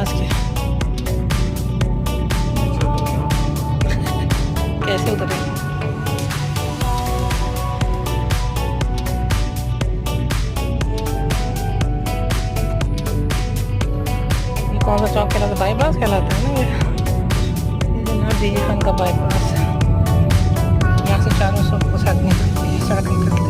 Bypass के। कैसे उतरे? ये कौन सा चौक कहलाता है? बाईपास कहलाता है ना ये ना, डीजी खान का बाईपास। यहाँ से चारों सौ को साथ निकलती है, सड़क निकलती है।